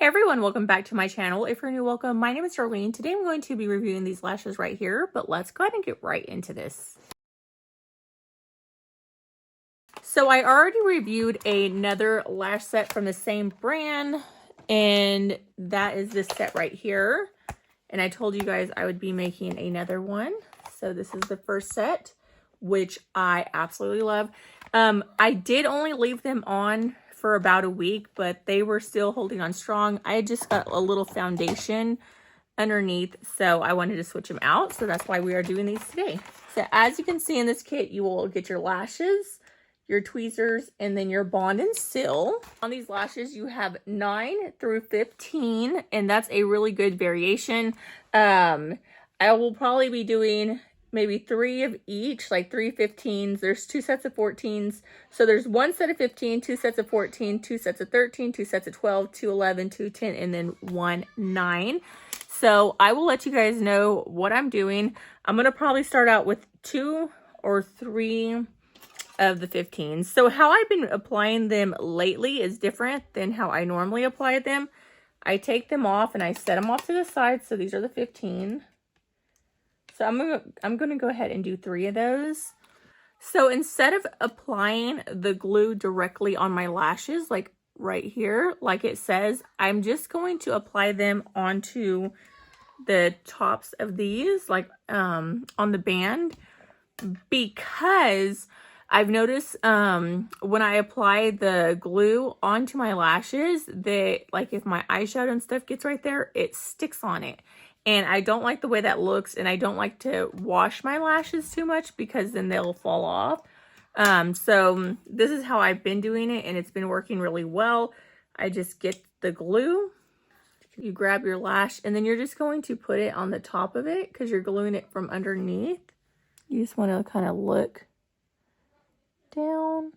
Hey everyone, welcome back to my channel. If you're new, welcome. My name is Darlene. Today I'm going to be reviewing these lashes right here, but let's go ahead and get right into this. So I already reviewed another lash set from the same brand, and that is this set right here. And I told you guys I would be making another one. So this is the first set, which I absolutely love. I did only leave them on for about a week, but they were still holding on strong. I had just got a little foundation underneath, so I wanted to switch them out. So that's why we are doing these today. So as you can see in this kit, you will get your lashes, your tweezers, and then your bond and seal. On these lashes, you have 9 through 15, and that's a really good variation. I will probably be doing maybe 3 of each, like 3 15s. There's 2 sets of 14s. So there's 1 set of 15, 2 sets of 14, 2 sets of 13, 2 sets of 12, 2 11, 2 10, and then 1 9. So I will let you guys know what I'm doing. I'm going to probably start out with 2 or 3 of the 15s. So how I've been applying them lately is different than how I normally apply them. I take them off and I set them off to the side. So these are the 15. So I'm gonna go ahead and do 3 of those. So instead of applying the glue directly on my lashes, like right here, like it says, I'm just going to apply them onto the tops of these, like on the band, because I've noticed when I apply the glue onto my lashes, that like if my eyeshadow and stuff gets right there, it sticks on it. And I don't like the way that looks, and I don't like to wash my lashes too much because then they'll fall off. So this is how I've been doing it, and it's been working really well. I just get the glue, you grab your lash, and then you're just going to put it on the top of it because you're gluing it from underneath. You just want to kind of look down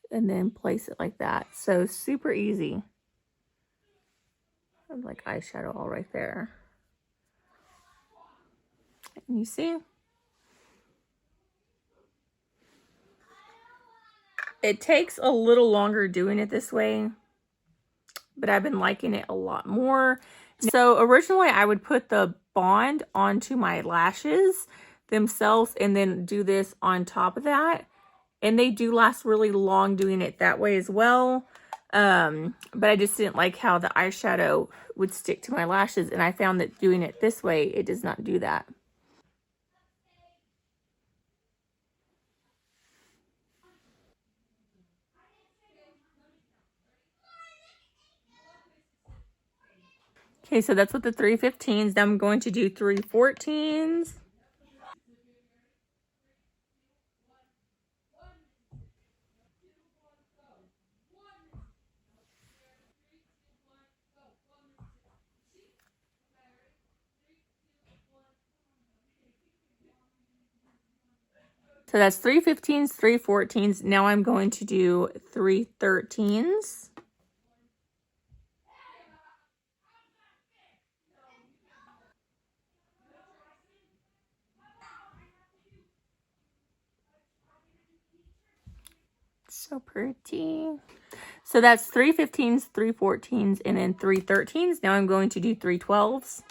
and then place it like that. So super easy. I'm like eyeshadow all right there. And you see? It takes a little longer doing it this way, but I've been liking it a lot more. So originally I would put the bond onto my lashes themselves and then do this on top of that. And they do last really long doing it that way as well. But I just didn't like how the eyeshadow would stick to my lashes, and I found that doing it this way, it does not do that. Okay, so that's what the 3 15s. Now I'm going to do 3 14s. So that's 3 15s, 3 14s. Now I'm going to do 3 13s. So pretty. So that's 3 15s, 3 14s, and then 3 13s. Now I'm going to do 3 12s.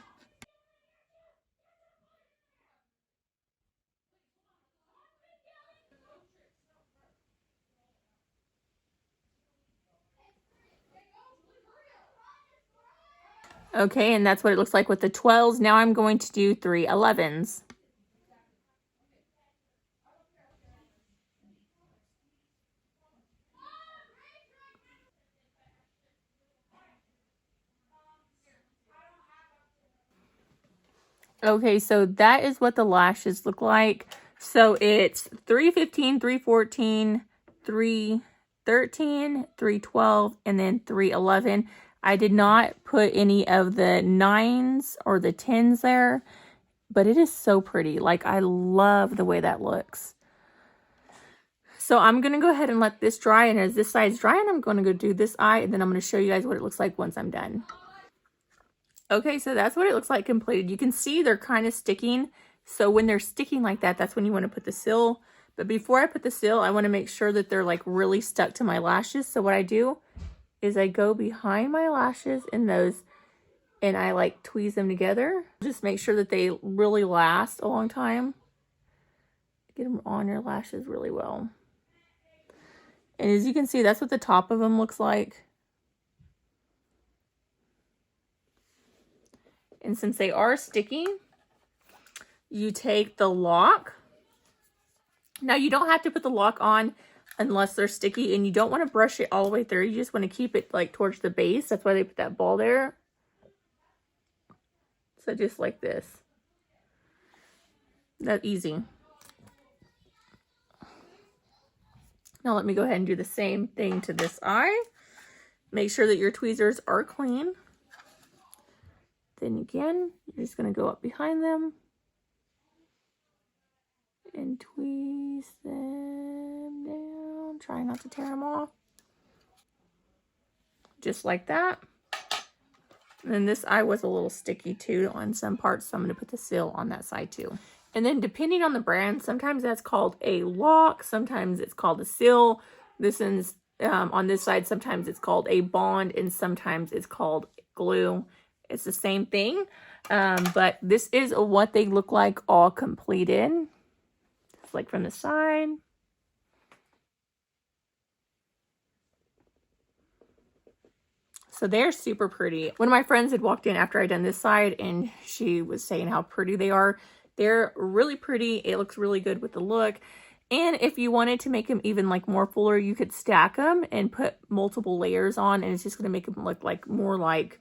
Okay, and that's what it looks like with the 12s. Now I'm going to do 3 11s. Okay, so that is what the lashes look like. So it's 3 15, 3 14, 3 13, 3 12, and then 3 11. I did not put any of the 9s or the 10s there, but it is so pretty. Like, I love the way that looks. So I'm going to go ahead and let this dry, and as this side's drying, I'm going to go do this eye, and then I'm going to show you guys what it looks like once I'm done. Okay, so that's what it looks like completed. You can see they're kind of sticking. So when they're sticking like that, that's when you want to put the seal. But before I put the seal, I want to make sure that they're like really stuck to my lashes. So what I do is I go behind my lashes in those and I like tweeze them together. Just make sure that they really last a long time. Get them on your lashes really well. And as you can see, that's what the top of them looks like. And since they are sticky, you take the lock. Now you don't have to put the lock on unless they're sticky, and you don't want to brush it all the way through. You just want to keep it like towards the base. That's why they put that ball there. So just like this. That's easy. Now let me go ahead and do the same thing to this eye. Make sure that your tweezers are clean. Then again, you're just going to go up behind them and tweeze them down. Try not to tear them off. Just like that. And then this eye was a little sticky too on some parts, so I'm going to put the seal on that side too. And then depending on the brand, sometimes that's called a lock, sometimes it's called a seal. This is on this side, sometimes it's called a bond, and sometimes it's called glue. It's the same thing, but this is what they look like all completed. It's like from the side. So they're super pretty. One of my friends had walked in after I done this side, and she was saying how pretty they are. They're really pretty. It looks really good with the look. And if you wanted to make them even like more fuller, you could stack them and put multiple layers on, and it's just going to make them look like more like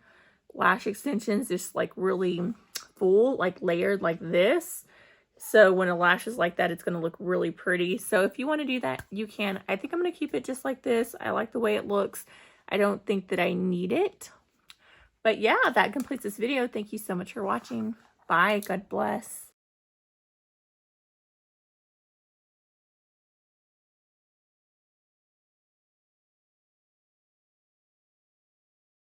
lash extensions, just like really full, like layered like this. So when a lash is like that, it's going to look really pretty. So if you want to do that, you can. I think I'm going to keep it just like this. I like the way it looks. I don't think that I need it. But yeah, that completes this video. Thank you so much for watching. Bye. God bless.